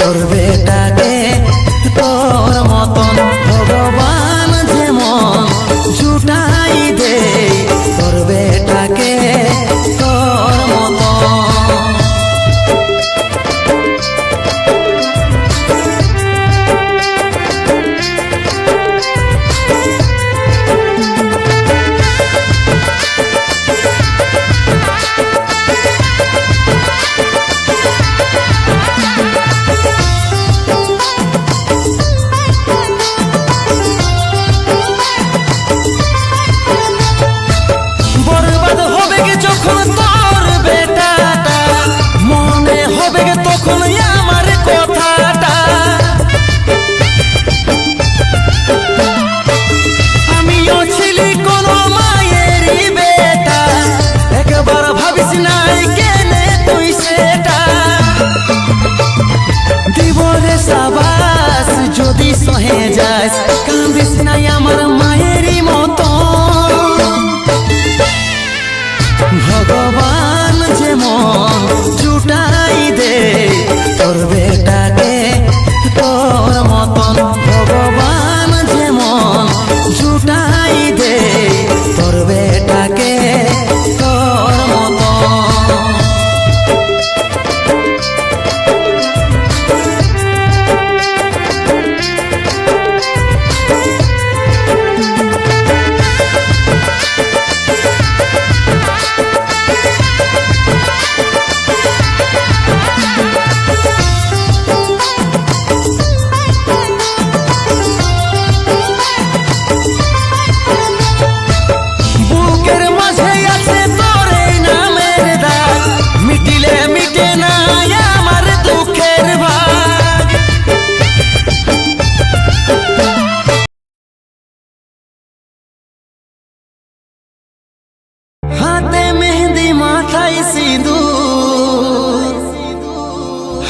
তোর বেটাকে তোর মতন ভগবান যেমন জুটাই দে তোর বেটাকে তোর মতন। যদি সহে যাস কাঁদিস নাই আমার মায়েরই মতো ভগবান যেমন জুটাই দে তোর বেটাকে তোর মতন ভগবান যেমন জুটাই দে তোর বেটাকে তোর মতন।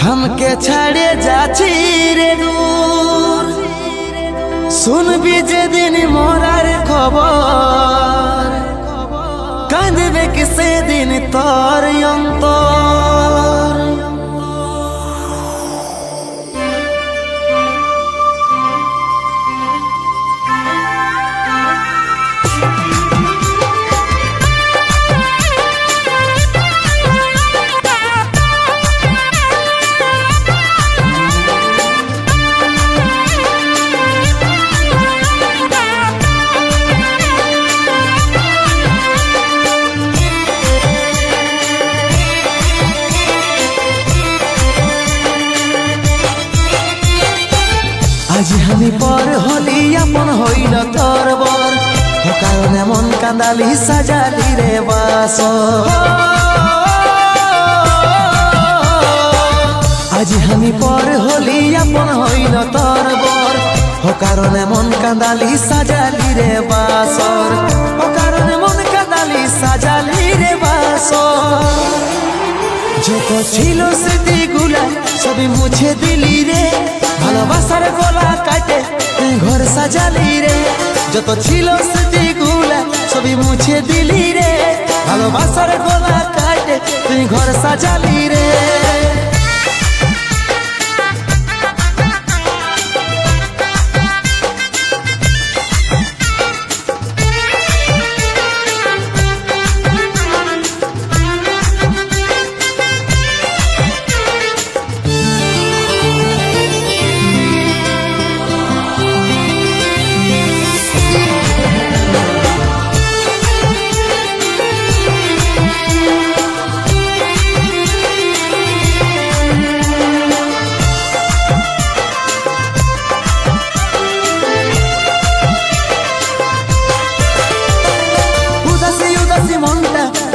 हमके छाड़े जाची रे दूर सुनबी जे दिन मोरार खबर कांदबे कि से दिन तोर अंतर। आज हमी पर हली अपन हईल तोर बर हो कारणे मन कांदाली साजाली रे बास। आज हमी पर हली अपन हईल तोर बर हो कारणे मन कांदाली साजाली रे बासर हो कारणे मन कांदाली साजाली रे बासर। যত ছিল স্মৃতিগুলা সবই মুছে দিলি রে ভালোবাসার গলা কাটে তুই ঘর সাজালি রে যত ছিল স্মৃতিগুলা সবই মুছে দিলি রে ভালোবাসার গলা কাটে তুই ঘর সাজালি রে।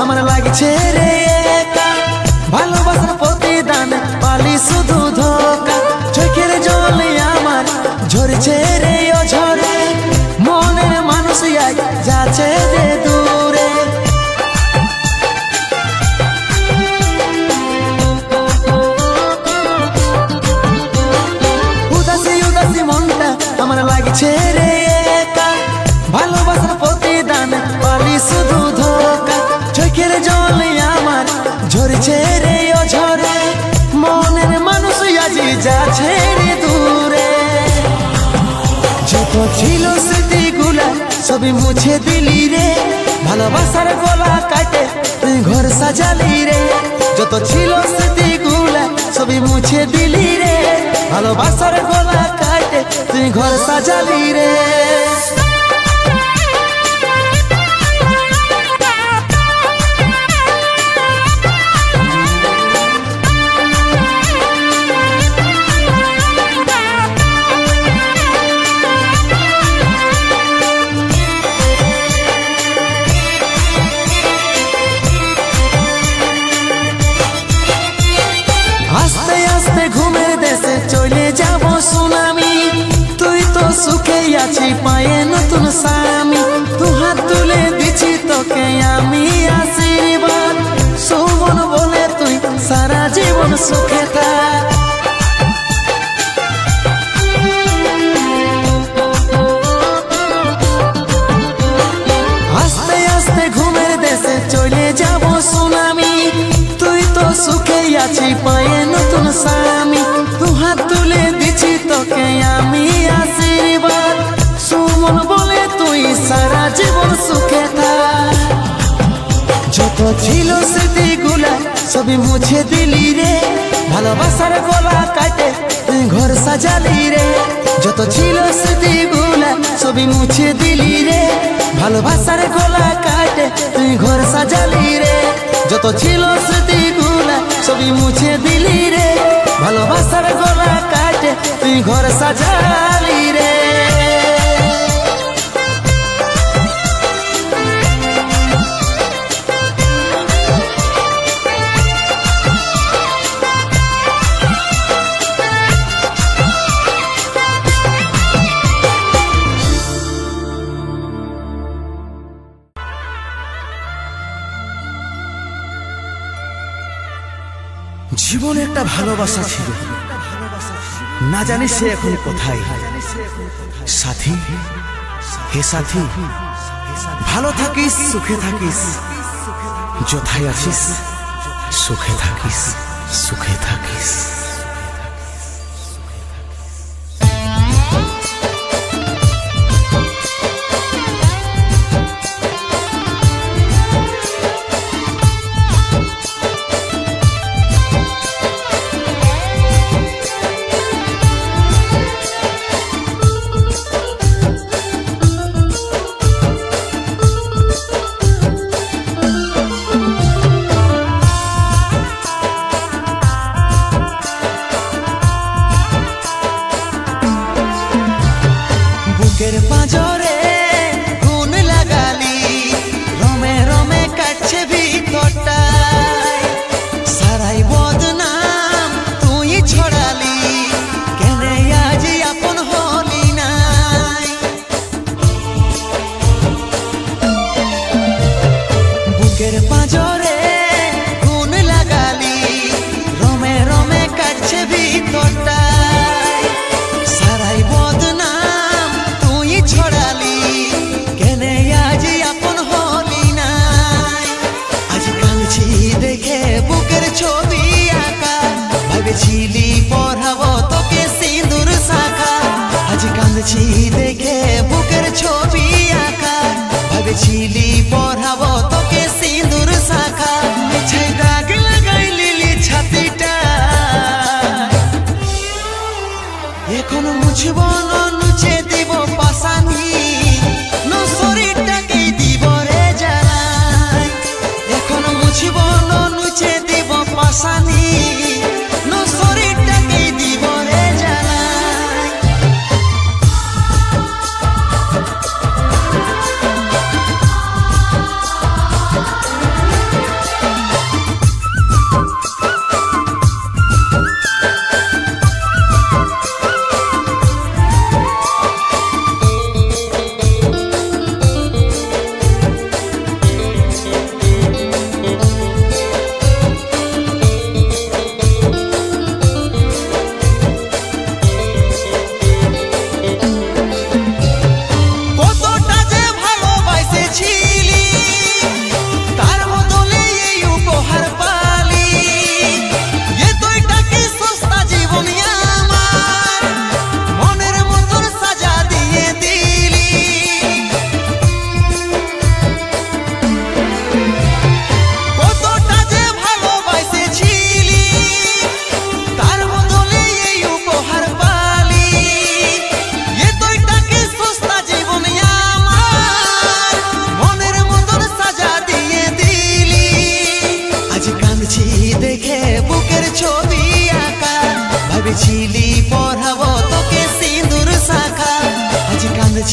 আমার লাগছে রে একা ভালোবাসার প্রতিদান পালি শুধু ধোকা চোখের জলে আমার ঝরছে রে ও ঝরে মনের মানুষ যাচ্ছে যে দূরে। উদাসী উদাসী মনটা আমার লাগছে রে একা ভালোবাসার প্রতিদান পালি শুধু ধোকা চোখের জলে আমার ঝরছে রে ও ঝরে মনের মানুষ আজি যা ছেড়ে দূরে। যত ছিল স্মৃতিগুলা সবই মুছে দিলি রে, ভালোবাসার গলা কাটে তুই ঘর সাজালি রে। যত ছিল স্মৃতিগুলা সবই মুছে দিলি রে, ভালোবাসার গলা কাটে তুই ঘর সাজালি রে। আস্তে আস্তে ঘুমের দেশে চলে যাব সুনামি, তুই তো সুখে আছি পায়ে নতুন স্বামী। দু হাত তুলে দিছি তোকে আমি আশীর্বাদ, শোভন বলে তুই সারা জীবন সুখে থাক। আস্তে আস্তে ঘুমের দেশে চলে যাব সুনামি, তুই তো সুখে আছি পায়ে নতুন স্বামী। দু হাত তুলে দিছি তোকে আমি আশীর্বাদ, সুমন বলে তুই সারা জীবন সুখে থাক। যত ছিল স্মৃতিগুলা সবই মুছে দিলি রে, ভালোবাসার গলা কাটে তুই ঘর সাজালি রে। যত ছিল স্মৃতিগুলা সবই মুছে দিলি রে, ভালোবাসার গলা কাটে তুই ঘর সাজালি রে। যত ছিল স্মৃতিগুলা সবই মুছে দিলি রে, ভালোবাসার গলা কাটে তুই ঘর সাজালি রে। জীবনে একটা ভালোবাসা ছিল, না জানি সে এখন কোথায়। সাথী, হে সাথী, ভালো থাকিস সুখে থাকিস, যথায় আছিস সুখে থাকিস, সুখে থাকিস। বুকের পাঁজরে গুণ লাগালি, রমে রমে কাটছে ভিতরটায়। সারাই বদনাম তুই ছড়ালি, কেনে আজ আপন হলি নাই। বুকের পাঁজরে গুণ লাগালি, রমে রমে কাটছে ভিতরটায়। সারাই বদনাম ছড়ালি, কেনে আজ আপন হলি নাই। আজ কাঁদছি দেখে বুকের ছবি আঁকা, ভেবেছিলি পড়াবো তোকে সিঁদুর শাখা। আজ কাঁদছি দেখে বুকের ছবি আঁকা, ভেবেছিলি পড়াবো তোকে সিঁদুর শাখা। মিছাই দাগ লাগাই লিলি ছাতিটা, এখন মুছব না নুচে দিব পাশানি, নো শরীরটাকেই দিব রে জানাই। এখন মুছব না নুচে দিব পাশানি, নো শরীরটাকেই দিব রে জানাই।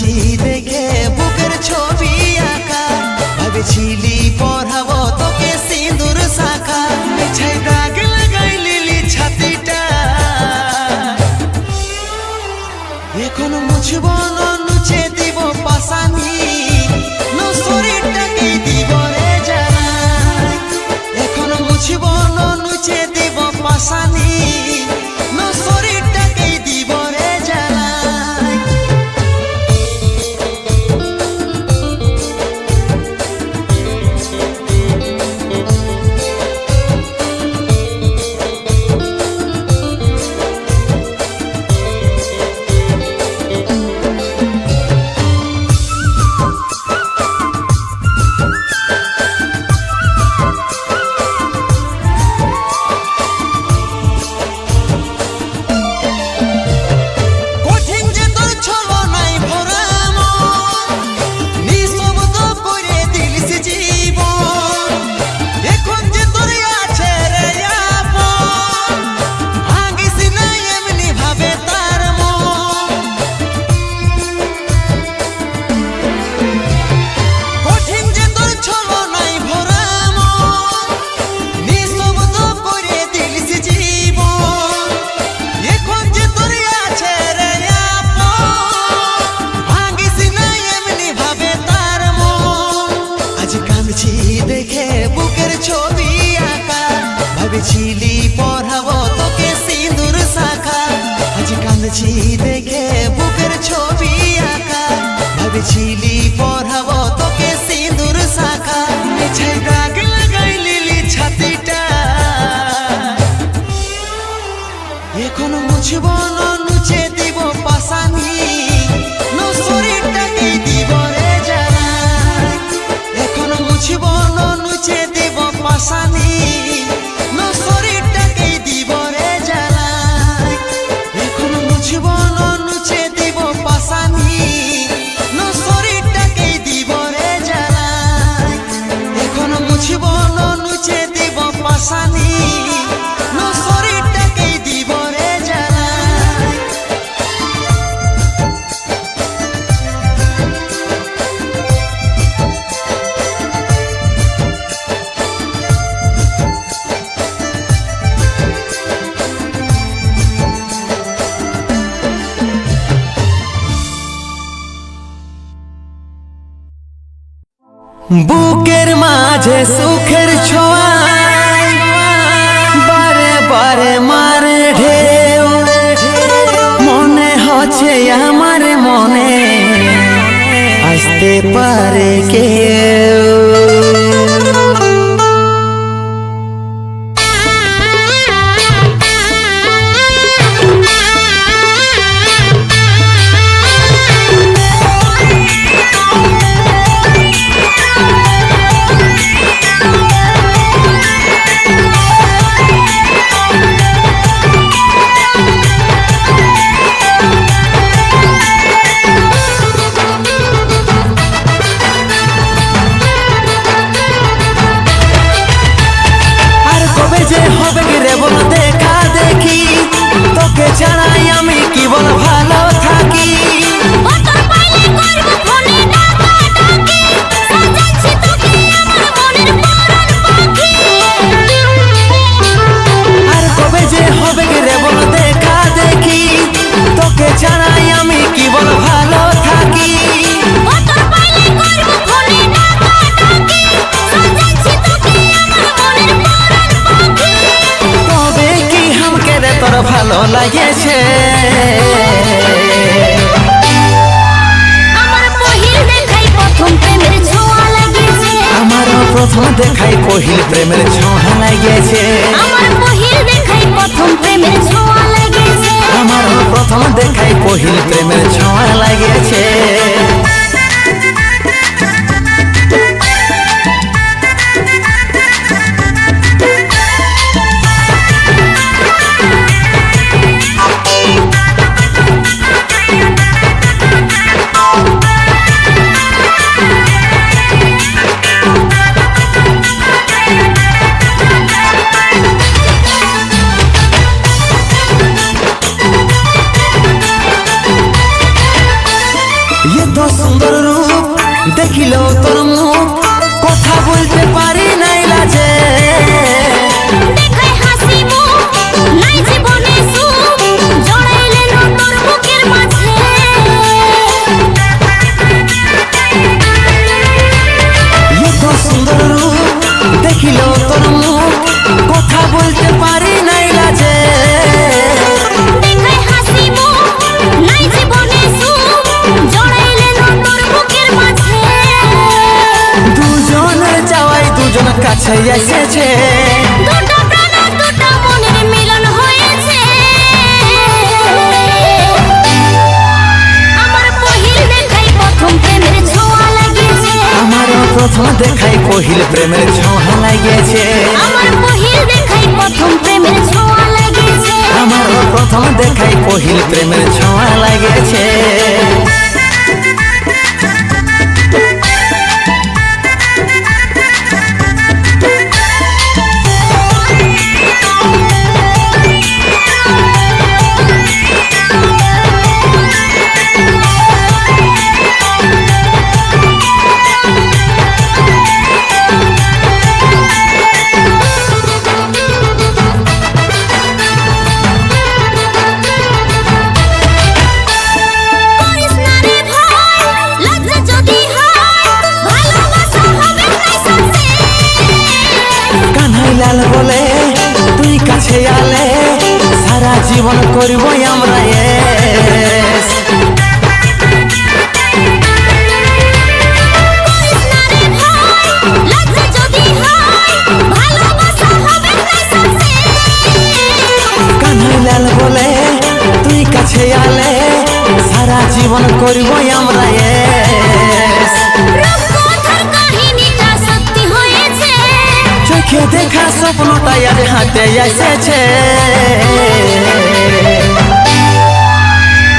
কাঁদছি দেখে বুকের ছবি আঁকা, ভেবেছিলি পড়াবো তোকে সিঁদুর শাখা, মিছাই দাগ লাগাই লিলি ছাতিটা। এখন মুছব না নুচে দিব পাশানি, শরীরটাকে দিব রে জানাই। এখন মুছব না নুচে দিব পাশানি, শরীরটাকে দিব রে জানাই। দেখে বুকের ছবি আঁকা, ভেবেছিলি পড়াবো তোকে সিঁদুর শাখা, আজ কাঁদছি দেখে বুকের ছবি আঁকা, ভেবেছিলি পড়াবো তোকে সিঁদুর শাখা, মিছাই দাগ লাগাই লিলি ছাতিটা। এখন মুছব না নুচে দিব পাশানি, শরীরটাকে দিব রে জানাই। এখন মুছব না নুচে দিব পাশানি, শরীরটাকে দিব রে জানাই। এখন মুছব না নুচে দিব পাশানি, শরীরটাকে দিব রে জানাই। এখন মুছব না নুচে দিব পাশানি, শরীরটাকে দিব রে জানাই। বুকের মাঝে সুখের ছোঁয়া, বারে বারে মারে ঢেউ, মনে হচ্ছে আমার মনে আসতে পারে কেউ। তোকে ছাড়াই আমি কি বল ভালো থাকি, আর কবে যে হবে রে বল দেখা দেখি, তোকে ছাড়াই আমি কি বল ভালো থাকি। তবে কি আমাকে রে তোর ভালো লাগেছে, আমারও প্রথম দেখাই পহিল প্রেমের ছোঁয়া লাগেছে, আমারও প্রথম দেখাই পহিল প্রেমের ছোঁয়া লাগেছে। দেখিল তোর মুখ কথা বলতে পারি নাই লাজে দেখাই হাসি মুখ নাই জীবনে সুখ জড়াইলে না তোর বুকের মাঝে এত সুন্দর রূপ দেখিল তোর মুখ কথা বলতে পারি নাই লাজে দেখাই হাসি মুখ নাই জীবনে সুখ জড়াইলে না তোর বুকের মাঝে দুজনের যাওয়াই দুজন কাছে এসেছে দুটো প্রাণ দুটো মনের মিলন হয়েছে আমার পহিল দেখাই প্রথম প্রেমের ছোঁয়া লাগিয়েছে আমারও প্রথম দেখাই পহিল প্রেমের ছোঁয়া লাগিয়েছে আমার পহিল দেখাই প্রথম প্রেমের ছোঁয়া লাগিয়েছে আমারও প্রথম দেখাই পহিল প্রেমের ছোঁয়া লাগিয়েছে করিস না রে ভাই লজ্জা যদি হয় ভালোবাসা হবে লাইসেন্সে কানাই লাল বলে তুই কাছে আলে সারা জীবন করব আমরা এস করিস না রে ভাই লজ্জা যদি হয় ভালোবাসা হবে লাইসেন্সে কানাই লাল বলে তুই কাছে আলে সারা জীবন করব আমরা এস রূপকথার কাহিনীটা সত্যি হয়েছে চোখে দেখা স্বপ্নটা আর হাতে এসেছে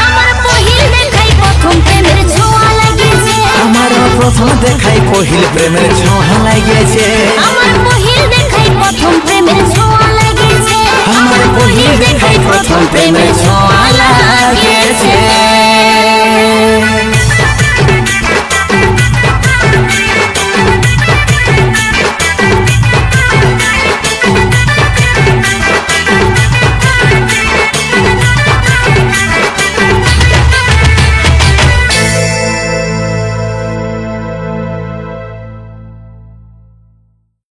আমার পহিল দেখাই প্রথম প্রেমের ছোঁয়া লাগিয়েছে আমারও প্রথম দেখাই পহিল প্রেমের ছোঁয়া লাগিয়েছে আমার